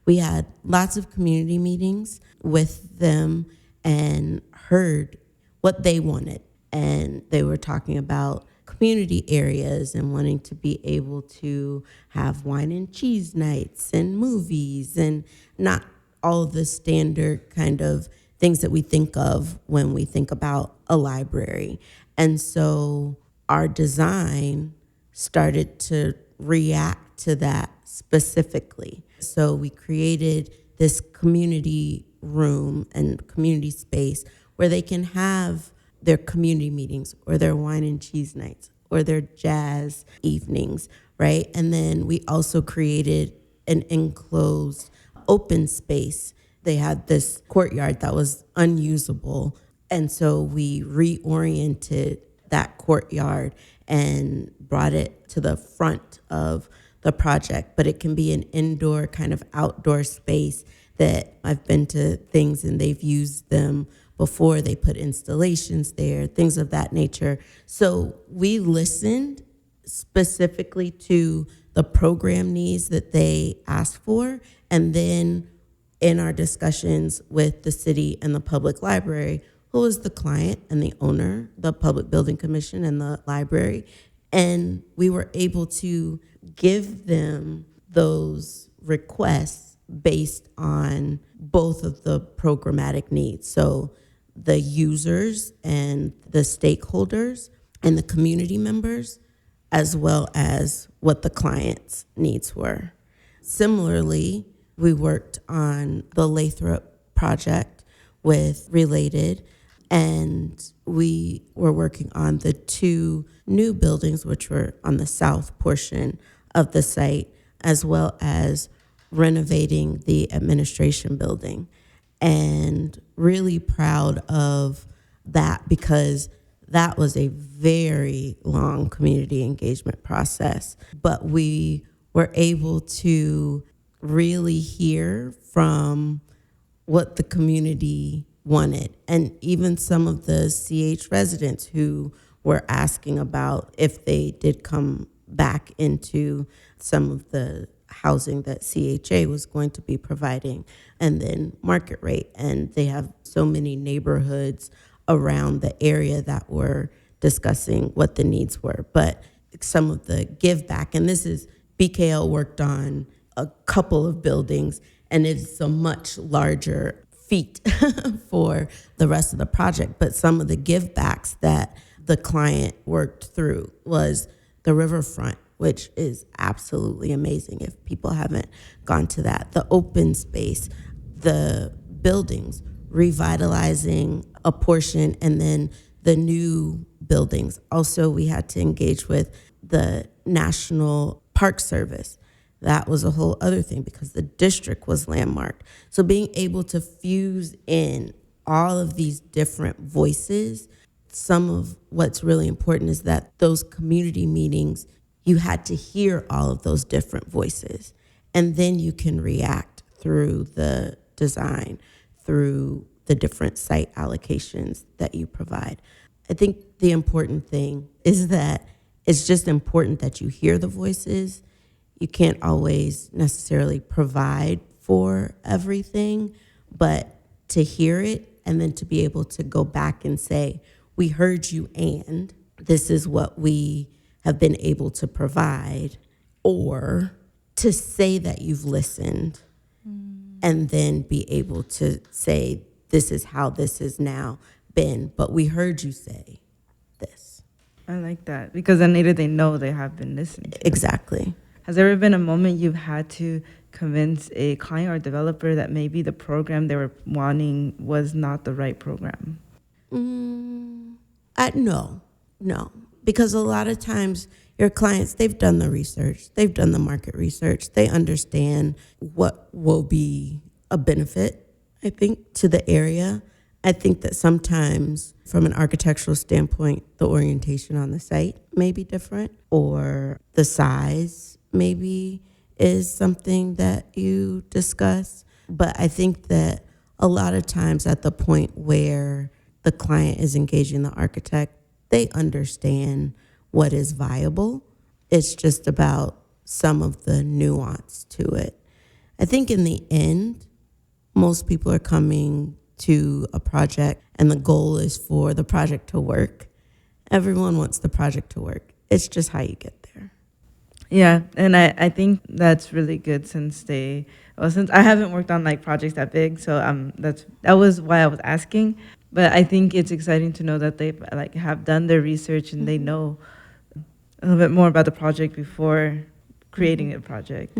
B: We had lots of community meetings with them and heard what they wanted. And they were talking about community areas and wanting to be able to have wine and cheese nights and movies and not all the standard kind of things that we think of when we think about a library. And so our design started to react to that specifically. So we created this community room and community space where they can have their community meetings or their wine and cheese nights or their jazz evenings, right? And then we also created an enclosed open space. They had this courtyard that was unusable. And so we reoriented that courtyard and brought it to the front of the project. But it can be an indoor kind of outdoor space that I've been to things and they've used them before. They put installations there, things of that nature. So we listened specifically to the program needs that they asked for. And then in our discussions with the city and the public library, who was the client and the owner, the Public Building Commission and the library, and we were able to give them those requests based on both of the programmatic needs. So the users and the stakeholders and the community members, as well as what the client's needs were. Similarly, we worked on the Lathrop project with Related, and we were working on the two new buildings, which were on the south portion of the site, as well as renovating the administration building. And really proud of that because that was a very long community engagement process. But we were able to really hear from what the community wanted. And even some of the CH residents who were asking about if they did come back into some of the housing that CHA was going to be providing, and then market rate. And they have so many neighborhoods around the area that were discussing what the needs were. But some of the give back, and this is BKL worked on a couple of buildings, and it's a much larger feat for the rest of the project. But some of the give backs that the client worked through was the riverfront, which is absolutely amazing if people haven't gone to that. The open space, the buildings, revitalizing a portion, and then the new buildings. Also, we had to engage with the National Park Service. That was a whole other thing because the district was landmarked. So being able to fuse in all of these different voices, some of what's really important is that those community meetings, you had to hear all of those different voices. And then you can react through the design, through the different site allocations that you provide. I think the important thing is that it's just important that you hear the voices. You can't always necessarily provide for everything, but to hear it and then to be able to go back and say, we heard you and this is what we have been able to provide, or to say that you've listened and then be able to say, this is how this has now been, but we heard you say this.
A: I like that because then later they know they have been listening to.
B: Exactly.
A: Has there ever been a moment you've had to convince a client or developer that maybe the program they were wanting was not the right program?
B: No. Because a lot of times your clients, they've done the research, they've done the market research, they understand what will be a benefit, I think, to the area. I think that sometimes from an architectural standpoint, the orientation on the site may be different, or the size maybe is something that you discuss. But I think that a lot of times at the point where the client is engaging the architect, they understand what is viable. It's just about some of the nuance to it. I think in the end, most people are coming to a project and the goal is for the project to work. Everyone wants the project to work. It's just how you get there.
A: Yeah, and I think that's really good since since I haven't worked on like projects that big, so that was why I was asking. But I think it's exciting to know that they like have done their research and they know a little bit more about the project before creating a project.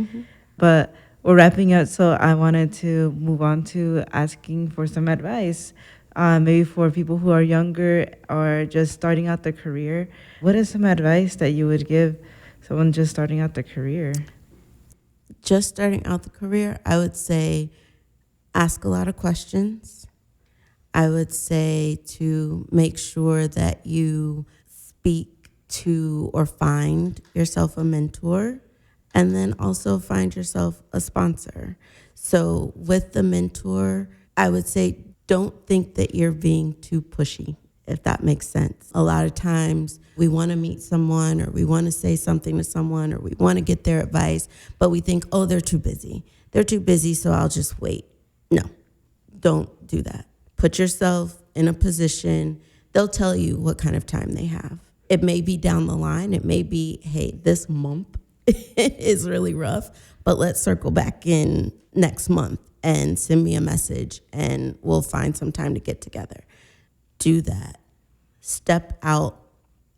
A: But we're wrapping up, so I wanted to move on to asking for some advice, maybe for people who are younger or just starting out their career. What is some advice that you would give someone just starting out their career?
B: Just starting out the career, I would say ask a lot of questions. I would say to make sure that you speak to or find yourself a mentor, and then also find yourself a sponsor. So with the mentor, I would say don't think that you're being too pushy, if that makes sense. A lot of times we want to meet someone or we want to say something to someone or we want to get their advice, but we think, oh, they're too busy. They're too busy, so I'll just wait. No, don't do that. Put yourself in a position. They'll tell you what kind of time they have. It may be down the line. It may be, hey, this month is really rough, but let's circle back in next month and send me a message and we'll find some time to get together. Do that. Step out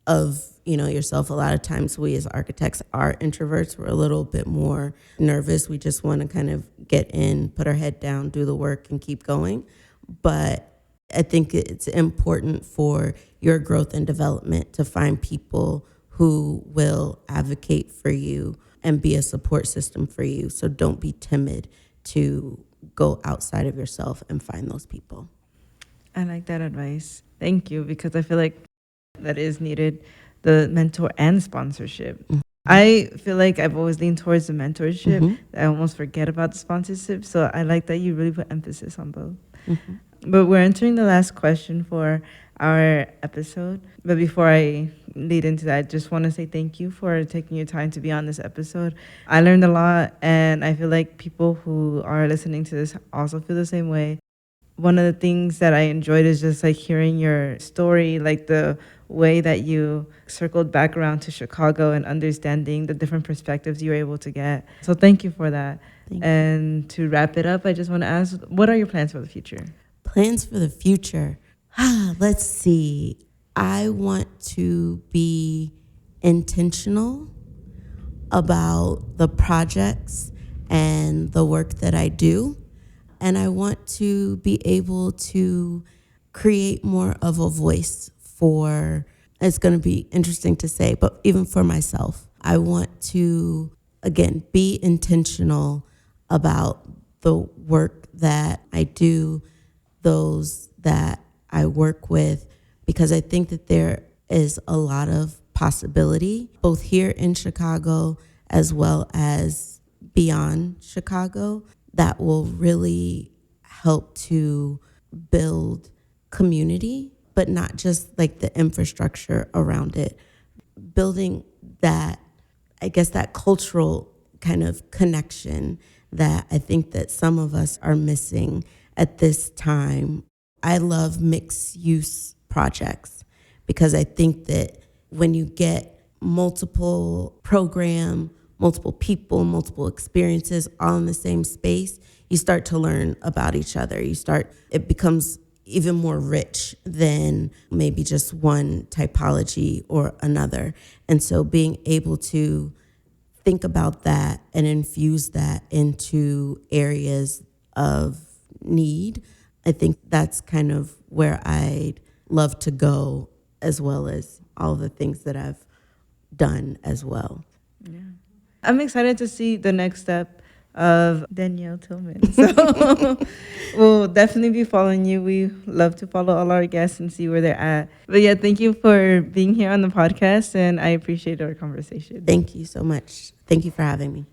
B: of yourself. A lot of times we as architects are introverts. We're a little bit more nervous. We just want to kind of get in, put our head down, do the work and keep going. But I think it's important for your growth and development to find people who will advocate for you and be a support system for you. So don't be timid to go outside of yourself and find those people.
A: I like that advice. Thank you, because I feel like that is needed, the mentor and sponsorship. I feel like I've always leaned towards the mentorship. I almost forget about the sponsorship. So I like that you really put emphasis on both. But we're entering the last question for our episode. But before I lead into that, I just want to say thank you for taking your time to be on this episode. I learned a lot, and I feel like people who are listening to this also feel the same way. One of the things that I enjoyed is just like hearing your story, like the way that you circled back around to Chicago and understanding the different perspectives you were able to get. So thank you for that.
B: Thank you.
A: And to wrap it up, I just want to ask, what are your plans for the future?
B: Plans for the future. Let's see. I want to be intentional about the projects and the work that I do. And I want to be able to create more of a voice for, it's going to be interesting to say, but even for myself, I want to, again, be intentional about the work that I do, those that I work with, because I think that there is a lot of possibility, both here in Chicago as well as beyond Chicago, that will really help to build community, but not just like the infrastructure around it, building that, I guess, that cultural kind of connection that I think that some of us are missing at this time. I love mixed use projects because I think that when you get multiple multiple people, multiple experiences all in the same space, you start to learn about each other. It becomes even more rich than maybe just one typology or another. And so being able to think about that and infuse that into areas of need, I think that's kind of where I'd love to go, as well as all the things that I've done as well.
A: Yeah. I'm excited to see the next step of Danielle Tillman. So we'll definitely be following you. We love to follow all our guests and see where they're at. But yeah, thank you for being here on the podcast, and I appreciate our conversation.
B: Thank you so much. Thank you for having me.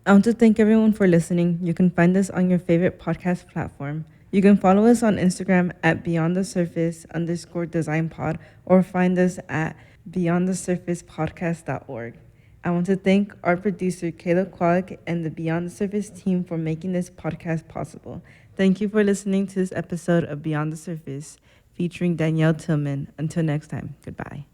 A: I want to thank everyone for listening. You can find us on your favorite podcast platform. You can follow us on Instagram at beyondthesurface_designpod or find us at beyondthesurfacepodcast.org. I want to thank our producer, Kayla Kwok, and the Beyond the Surface team for making this podcast possible. Thank you for listening to this episode of Beyond the Surface featuring Danielle Tillman. Until next time, goodbye.